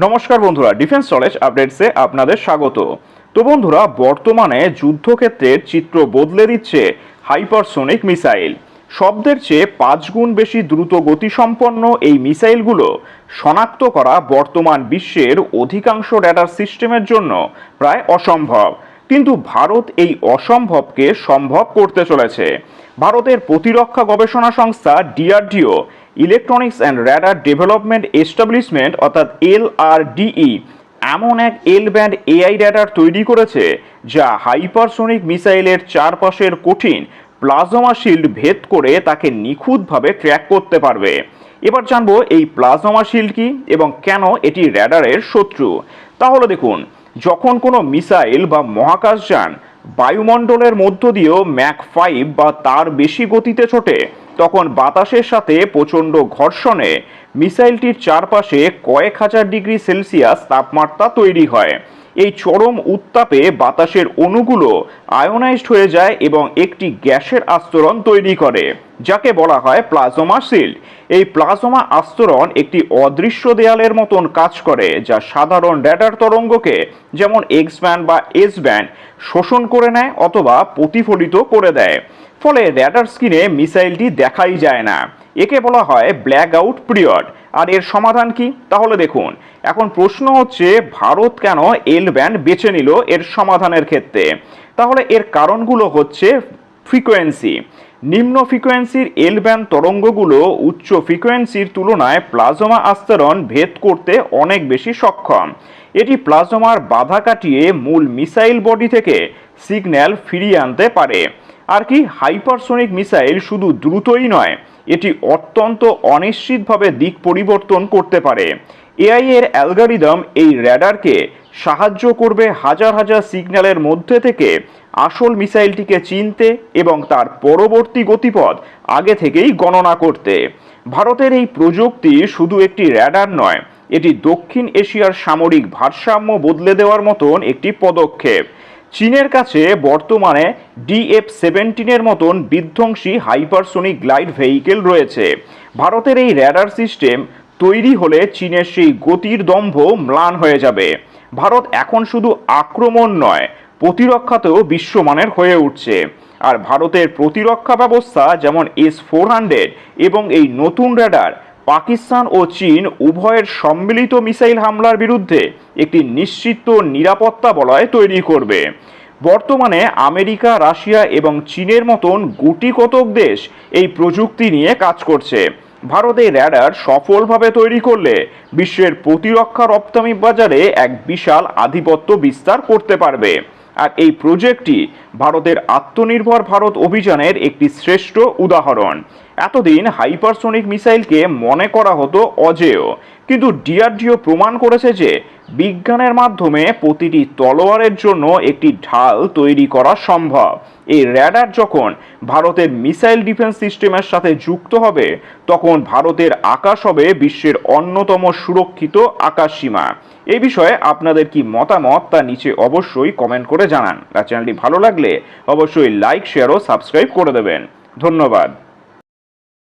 নমস্কার বন্ধুরা, defence knowledge আপডেটসে আপনাদের স্বাগত। তো বন্ধুরা, বর্তমানে যুদ্ধক্ষেত্রের চিত্র বদলে দিচ্ছে হাইপারসোনিক মিসাইল। শব্দের চেয়ে 5 গুণ বেশি দ্রুত গতিসম্পন্ন এই মিসাইলগুলো শনাক্ত করা বর্তমান বিশ্বের অধিকাংশ রেডার সিস্টেমের জন্য প্রায় অসম্ভব। কিন্তু ভারত এই অসম্ভবকে সম্ভব করতে চলেছে। ভারতের প্রতিরক্ষা গবেষণা সংস্থা DRDO, electronics and radar development establishment অর্থাৎ এলআরডিই এমন এক এল ব্যান্ড এআই রেডার তৈরি করেছে যা হাইপারসোনিক মিসাইলের চারপাশের কঠিন প্লাজমা শিল্ড ভেদ করে তাকে নিখুঁতভাবে ট্র্যাক করতে পারবে। এবার জানবো এই প্লাজমা শিল্ড কি এবং কেন এটি রেডারের শত্রু। তাহলে দেখুন, যখন কোনো মিসাইল বা মহাকাশযান বায়ুমণ্ডলের মধ্য দিয়েও ম্যাক 5 বা তার বেশি গতিতে ছোটে, তখন বাতাসের সাথে প্রচণ্ড ঘর্ষণে মিসাইলটির চারপাশে কয়েক হাজার ডিগ্রি সেলসিয়াস তাপমাত্রা তৈরি হয়। এই চরম উত্তাপে বাতাসের অণুগুলো আয়োনাইজড হয়ে যায় এবং একটি গ্যাসের আস্তরণ তৈরি করে, যাকে বলা হয় প্লাজমা শিল্ড। এই প্লাজমা আস্তরণ একটি অদৃশ্য দেয়ালের মতন কাজ করে, যা সাধারণ রেডার তরঙ্গকে যেমন এক্স ব্যান্ড বা এস ব্যান্ড শোষণ করে নেয় অথবা প্রতিফলিত করে দেয়। ফলে রেডার স্ক্রিনে মিসাইলটি দেখাই যায় না। একে বলা হয় ব্ল্যাক আউট পিরিয়ড। আর এর সমাধান কি? তাহলে দেখুন, এখন প্রশ্ন হচ্ছে ভারত কেন এল ব্যান্ড বেছে নিল এর সমাধানের ক্ষেত্রে। তাহলে এর কারণগুলো হচ্ছে ফ্রিকোয়েন্সি। নিম্ন ফ্রিকোয়েন্সির এল ব্যান্ড তরঙ্গগুলো উচ্চ ফ্রিকোয়েন্সির তুলনায় প্লাজমা আস্তরণ ভেদ করতে অনেক বেশি সক্ষম। এটি প্লাজমার বাধা কাটিয়ে মূল মিসাইল বডি থেকে সিগন্যাল ফিরিয়ে আনতে পারে। আর কি, হাইপারসোনিক মিসাইল শুধু দ্রুতই নয়, এটি অত্যন্ত অনিশ্চিতভাবে দিক পরিবর্তন করতে পারে। এআই এর অ্যালগরিদম এই র্যাডারকে সাহায্য করবে হাজার হাজার সিগন্যালের মধ্যে থেকে আসল মিসাইলটিকে চিনতে এবং তার পরবর্তী গতিপথ আগে থেকেই গণনা করতে। ভারতের এই প্রযুক্তি শুধু একটি র্যাডার নয়, এটি দক্ষিণ এশিয়ার সামরিক ভারসাম্য বদলে দেওয়ার মতন একটি পদক্ষেপ। চীনের কাছে বর্তমানে DF-17 মতন বিধ্বংসী হাইপারসোনিক গ্লাইড ভেহিকেল রয়েছে। ভারতের এই র্যাডার সিস্টেম তৈরি হলে চীনের সেই গতির দম্ভ ম্লান হয়ে যাবে। ভারত এখন শুধু আক্রমণ নয়, প্রতিরক্ষাতেও বিশ্বমানের হয়ে উঠছে। আর ভারতের প্রতিরক্ষা ব্যবস্থা যেমন S-400 এবং এই নতুন র্যাডার পাকিস্তান ও চীন উভয়ের সম্মিলিত মিসাইল হামলার বিরুদ্ধে একটি নিশ্চিত নিরাপত্তা বলয় তৈরি করবে। বর্তমানে আমেরিকা, রাশিয়া এবং চীনের মতন গুটি কতক দেশ এই প্রযুক্তি নিয়ে কাজ করছে। ভারত এই র্যাডার সফলভাবে তৈরি করলে বিশ্বের প্রতিরক্ষা রপ্তানি বাজারে এক বিশাল আধিপত্য বিস্তার করতে পারবে। আর এই প্রজেক্টটি ভারতের আত্মনির্ভর ভারত অভিযানের একটি শ্রেষ্ঠ উদাহরণ। এতদিন হাইপারসোনিক মিসাইলকে মনে করা হতো অজেয়, কিন্তু ডিআরডিও প্রমাণ করেছে যে বিজ্ঞানের মাধ্যমে প্রতিটি তলোয়ারের জন্য একটি ঢাল তৈরি করা সম্ভব। এই র্যাডার যখন ভারতের মিসাইল ডিফেন্স সিস্টেমের সাথে যুক্ত হবে, তখন ভারতের আকাশ হবে বিশ্বের অন্যতম সুরক্ষিত আকাশসীমা। এই বিষয়ে আপনাদের কি মতামত তা নিচে অবশ্যই কমেন্ট করে জানান। আর চ্যানেলটি ভালো লাগলে অবশ্যই লাইক, শেয়ার ও সাবস্ক্রাইব করে দেবেন। ধন্যবাদ।